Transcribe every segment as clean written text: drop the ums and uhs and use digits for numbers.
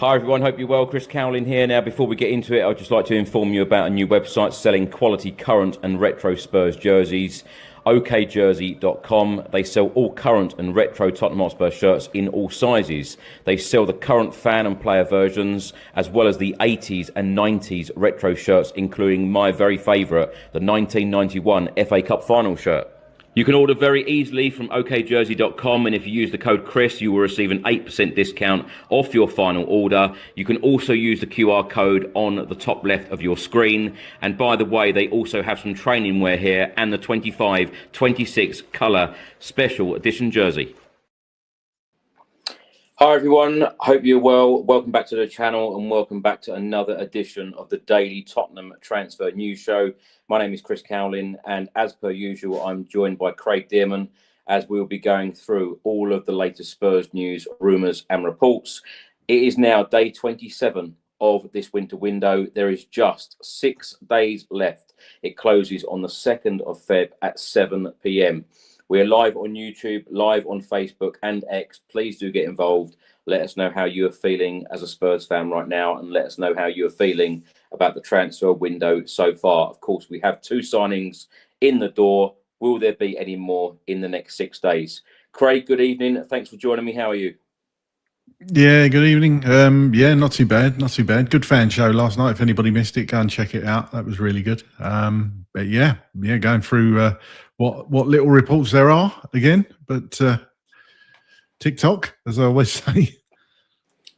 Hi everyone, hope you're well. Chris Cowlin here. Now before we get into it, I'd just like to inform you about a new website selling quality current and retro Spurs jerseys, okjersey.com. They sell all current and retro Tottenham Hotspur shirts in all sizes. They sell the current fan and player versions as well as the 80s and 90s retro shirts, including my very favourite, the 1991 FA Cup final shirt. You can order very easily from okjersey.com, and if you use the code Chris, you will receive an 8% discount off your final order. You can also use the QR code on the top left of your screen. And by the way, they also have some training wear here and the 25-26 colour special edition jersey. Hi everyone, hope you're well. Welcome back to the channel and welcome back to another edition of the Daily Tottenham Transfer News Show. My name is Chris Cowlin, and as per usual, I'm joined by Craig Dearman as we'll be going through all of the latest Spurs news, rumours and reports. It is now day 27 of this winter window. There is just 6 days left. It closes on the 2nd of Feb at 7 p.m. We're live on YouTube, live on Facebook and X. Please do get involved. Let us know how you are feeling as a Spurs fan right now, and let us know how you are feeling about the transfer window so far. Of course, we have 2 signings in the door. Will there be any more in the next 6 days? Craig, good evening. Thanks for joining me. How are you? Yeah, good evening. Yeah, not too bad, not too bad. Good fan show last night. If anybody missed it, go and check it out. That was really good. But yeah, going through what little reports there are again. But TikTok, as I always say.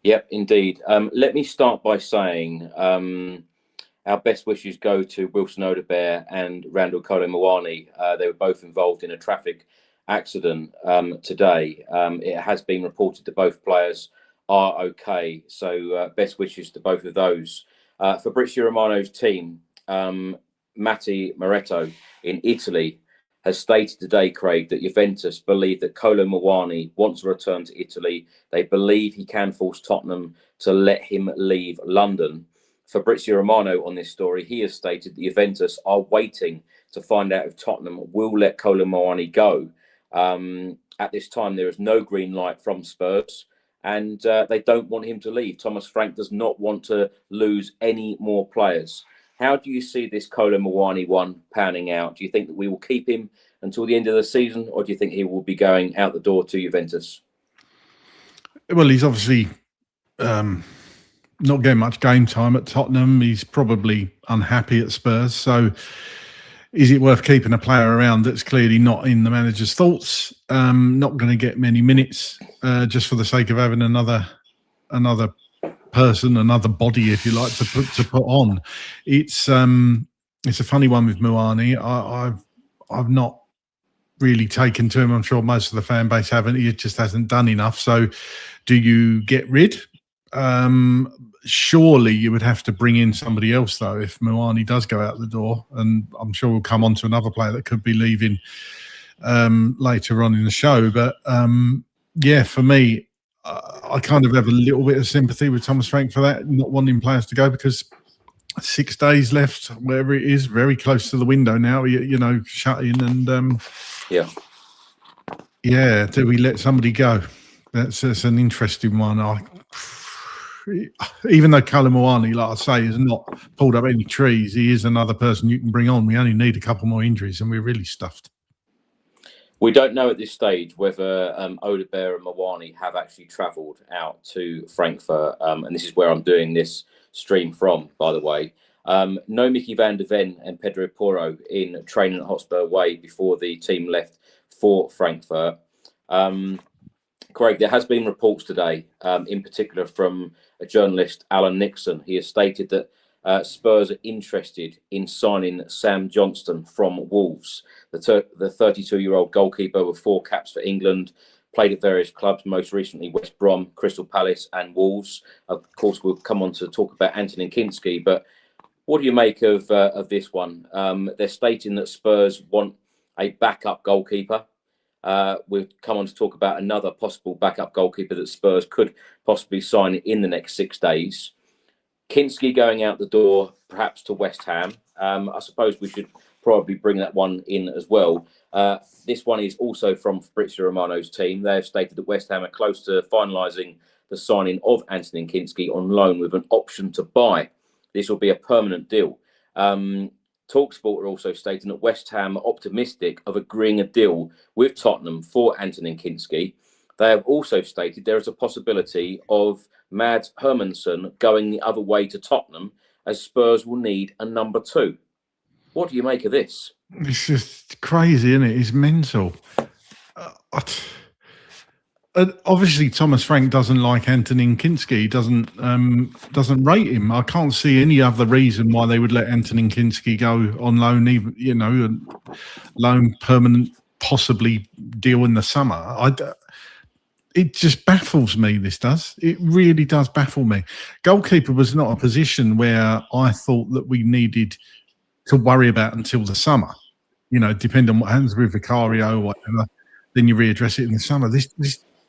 Yep, indeed. Let me start by saying our best wishes go to Wilson Odebear and Randall Kolo Muani. They were both involved in a traffic accident today. It has been reported that both players are okay. So best wishes to both of those. Fabrizio Romano's team, Matti Moretto in Italy, has stated today, Craig, that Juventus believe that Kolo Muani wants to return to Italy. They believe he can force Tottenham to let him leave London. Fabrizio Romano on this story, he has stated that Juventus are waiting to find out if Tottenham will let Kolo Muani go. At this time, there is no green light from Spurs, and they don't want him to leave. Thomas Frank does not want to lose any more players. How do you see this Kolo Muani one panning out? Do you think that we will keep him until the end of the season, or do you think he will be going out the door to Juventus? Well, he's obviously not getting much game time at Tottenham. He's probably unhappy at Spurs. So is it worth keeping a player around that's clearly not in the manager's thoughts, not going to get many minutes, just for the sake of having another person, another body, if you like, to put on? It's a funny one with Muani. I've not really taken to him. I'm sure most of the fan base haven't. He just hasn't done enough. So do you get rid? Surely you would have to bring in somebody else, though, if Muani does go out the door. And I'm sure we'll come on to another player that could be leaving later on in the show. But yeah, for me, I kind of have a little bit of sympathy with Thomas Frank for that, not wanting players to go, because 6 days left, wherever it is, very close to the window now, you know, shut in. And yeah, do we let somebody go? That's an interesting one. Even though Kolo Muani, like I say, has not pulled up any trees, he is another person you can bring on. We only need a couple more injuries and we're really stuffed. We don't know at this stage whether Odebear and Muani have actually travelled out to Frankfurt, and this is where I'm doing this stream from, by the way. No Mickey van der Ven and Pedro Porro in training at Hotspur Way before the team left for Frankfurt. Craig, there has been reports today, in particular from a journalist, Alan Nixon. He has stated that Spurs are interested in signing Sam Johnston from Wolves. The 32-year-old goalkeeper with 4 caps for England, played at various clubs, most recently West Brom, Crystal Palace and Wolves. Of course, we'll come on to talk about Antonin Kinski, but what do you make of this one? They're stating that Spurs want a backup goalkeeper. We'll come on to talk about another possible backup goalkeeper that Spurs could possibly sign in the next 6 days. Kinski going out the door, perhaps to West Ham. I suppose we should probably bring that one in as well. This one is also from Fabrizio Romano's team. They have stated that West Ham are close to finalising the signing of Anthony Kinski on loan with an option to buy. This will be a permanent deal. TalkSport are also stating that West Ham are optimistic of agreeing a deal with Tottenham for Anthony Kinski. They have also stated there is a possibility of Mads Hermansson going the other way to Tottenham, as Spurs will need a number 2. What do you make of this? It's just crazy, isn't it? It's mental. Obviously, Thomas Frank doesn't like Anthony Kinski. Doesn't rate him. I can't see any other reason why they would let Anthony Kinski go on loan, even loan permanent, possibly deal in the summer. It just baffles me. This does. It really does baffle me. Goalkeeper was not a position where I thought that we needed to worry about until the summer. Depending on what happens with Vicario or whatever, then you readdress it in the summer.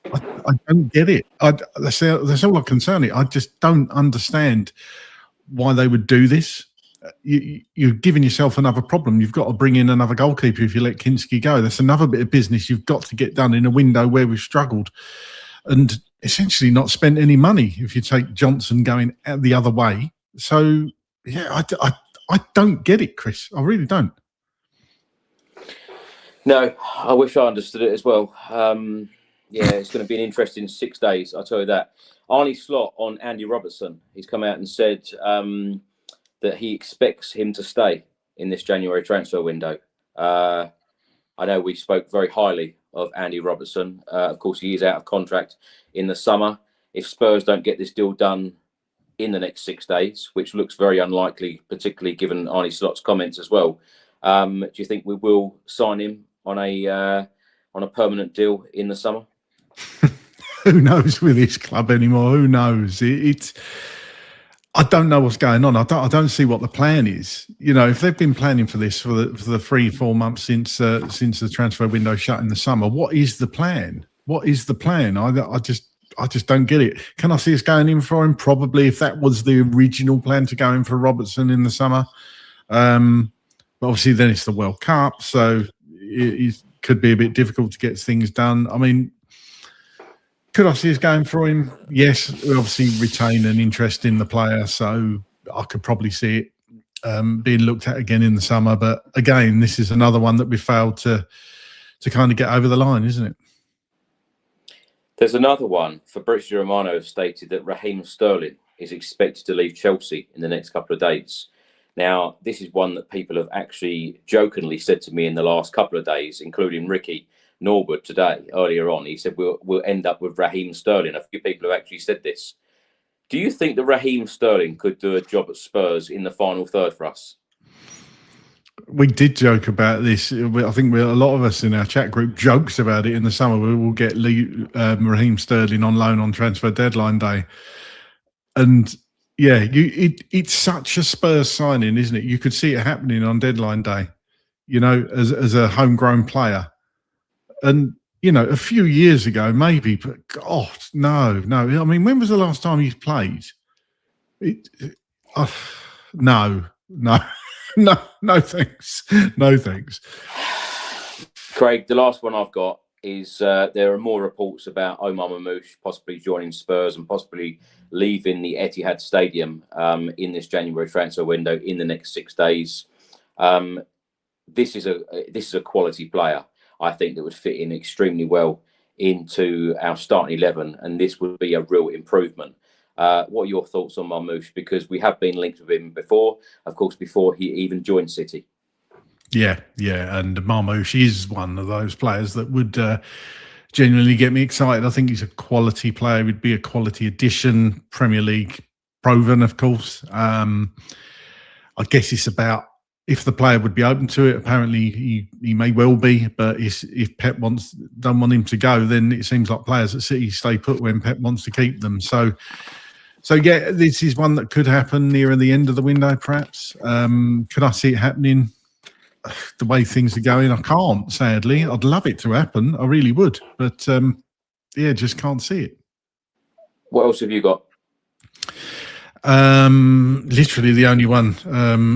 I don't get it. That's all I'm concerned. I just don't understand why they would do this. You're giving yourself another problem. You've got to bring in another goalkeeper if you let Kinski go. That's another bit of business you've got to get done in a window where we've struggled and essentially not spent any money if you take Johnson going out the other way. So, yeah, I don't get it, Chris. I really don't. No, I wish I understood it as well. Yeah, it's going to be an interesting 6 days, I'll tell you that. Arnie Slot on Andy Robertson. He's come out and said that he expects him to stay in this January transfer window. I know we spoke very highly of Andy Robertson. Of course, he is out of contract in the summer. If Spurs don't get this deal done in the next 6 days, which looks very unlikely, particularly given Arnie Slot's comments as well, do you think we will sign him on a permanent deal in the summer? Who knows with this club anymore? Who knows? I don't know what's going on. I don't see what the plan is. If they've been planning for this for the 3-4 months since the transfer window shut in the summer, what is the plan? What is the plan? I just don't get it. Can I see us going in for him? Probably, if that was the original plan, to go in for Robertson in the summer. But obviously then it's the World Cup, so it could be a bit difficult to get things done. I mean, could I see us going for him? Yes, we obviously retain an interest in the player, so I could probably see it being looked at again in the summer. But again, this is another one that we failed to kind of get over the line, isn't it? There's another one. Fabrizio Romano stated that Raheem Sterling is expected to leave Chelsea in the next couple of days. Now, this is one that people have actually jokingly said to me in the last couple of days, including Ricky Norwood today, earlier on. He said, we'll end up with Raheem Sterling. A few people have actually said this. Do you think that Raheem Sterling could do a job at Spurs in the final third for us? We did joke about this. I think a lot of us in our chat group jokes about it in the summer. We will get Raheem Sterling on loan on transfer deadline day. And yeah, it's such a Spurs signing, isn't it? You could see it happening on deadline day, as a homegrown player. And, a few years ago, maybe, but God, no. I mean, when was the last time he's played? No, thanks. No, thanks. Craig, the last one I've got is there are more reports about Omar Marmoush possibly joining Spurs and possibly leaving the Etihad Stadium in this January transfer window in the next 6 days. This is a quality player, I think, that would fit in extremely well into our starting 11, and this would be a real improvement. What are your thoughts on Marmoush? Because we have been linked with him before, of course, before he even joined City. Yeah, and Marmoush is one of those players that would genuinely get me excited. I think he's a quality player. He'd be a quality addition, Premier League proven, of course. I guess it's about if the player would be open to it. Apparently he may well be, but if Pep don't want him to go, then it seems like players at City stay put when Pep wants to keep them. So yeah, this is one that could happen nearer the end of the window, perhaps. Could I see it happening? the way things are going, I can't, sadly. I'd love it to happen. I really would. But, just can't see it. What else have you got? Literally the only one.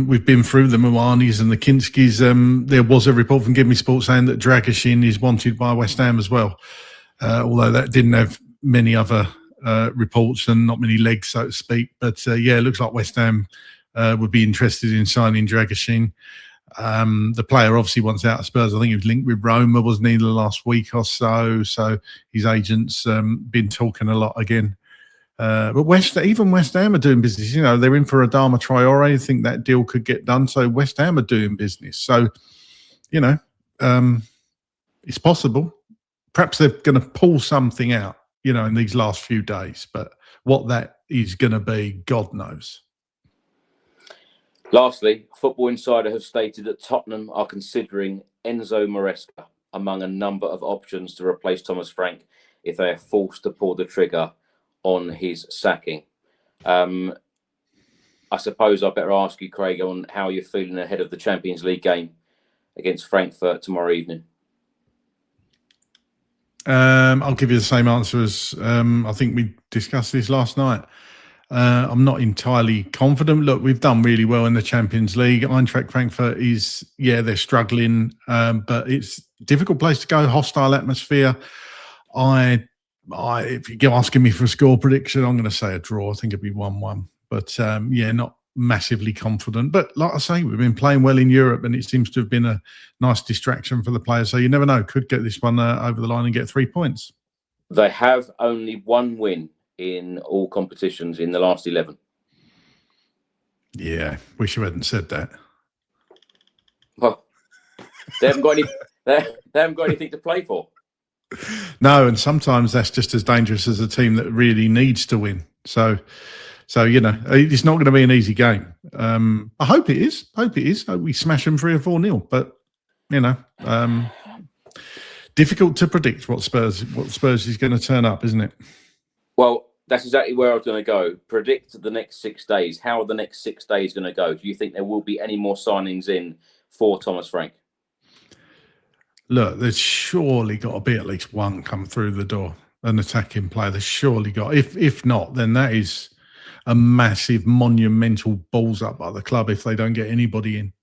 We've been through the Moanis and the Kinskis. There was a report from Give Me Sport saying that Dragashin is wanted by West Ham as well. Although that didn't have many other reports and not many legs, so to speak. But it looks like West Ham would be interested in signing Dragashin. The player obviously wants out of Spurs. I think he was linked with Roma, wasn't he, the last week or so? So his agent's been talking a lot again. But even West Ham are doing business. They're in for Adama Traore. I think that deal could get done. So West Ham are doing business. So, it's possible. Perhaps they're going to pull something out, in these last few days. But what that is going to be, God knows. Lastly, Football Insider have stated that Tottenham are considering Enzo Maresca among a number of options to replace Thomas Frank if they are forced to pull the trigger on his sacking. I suppose I better ask you, Craig, on how you're feeling ahead of the Champions League game against Frankfurt tomorrow evening. I'll give you the same answer as I think we discussed this last night. I'm not entirely confident. Look, we've done really well in the Champions League. Eintracht Frankfurt they're struggling, but it's a difficult place to go, hostile atmosphere. If you're asking me for a score prediction, I'm going to say a draw. I think it'd be 1-1. But not massively confident. But like I say, we've been playing well in Europe, and it seems to have been a nice distraction for the players. So you never know, could get this one over the line and get 3 points. They have only one win in all competitions in the last 11. Yeah, wish you hadn't said that. Well, they haven't got any. They haven't got anything to play for. No, and sometimes that's just as dangerous as a team that really needs to win. So it's not going to be an easy game. I hope it is. Hope we smash them 3 or 4-0. But difficult to predict what Spurs is going to turn up, isn't it? Well, that's exactly where I was going to go. Predict the next 6 days. How are the next 6 days going to go? Do you think there will be any more signings in for Thomas Frank? Look, there's surely got to be at least one come through the door, an attacking player. There's surely got. If not, then that is a massive, monumental balls up by the club if they don't get anybody in.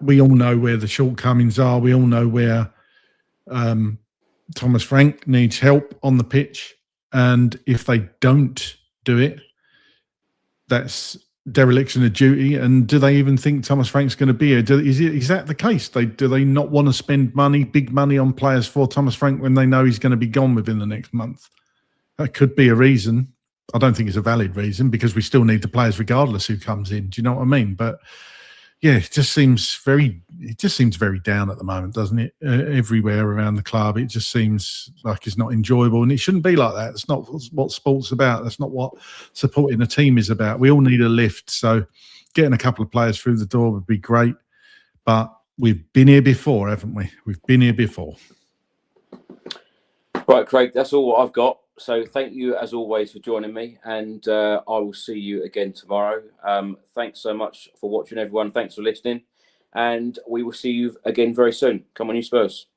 We all know where the shortcomings are. We all know where Thomas Frank needs help on the pitch. And if they don't do it, that's dereliction of duty. And do they even think Thomas Frank's going to be here? Is that the case? Do they not want to spend big money on players for Thomas Frank when they know he's going to be gone within the next month? That could be a reason. I don't think it's a valid reason because we still need the players regardless who comes in. Do you know what I mean? But yeah, it just seems very down at the moment, doesn't it? Everywhere around the club, it just seems like it's not enjoyable, and it shouldn't be like that. It's not what sport's about. That's not what supporting a team is about. We all need a lift, so getting a couple of players through the door would be great. But we've been here before, haven't we? We've been here before. Right, Craig, that's all I've got. So thank you, as always, for joining me, and I will see you again tomorrow. Thanks so much for watching, everyone. Thanks for listening, and we will see you again very soon. Come on, you Spurs.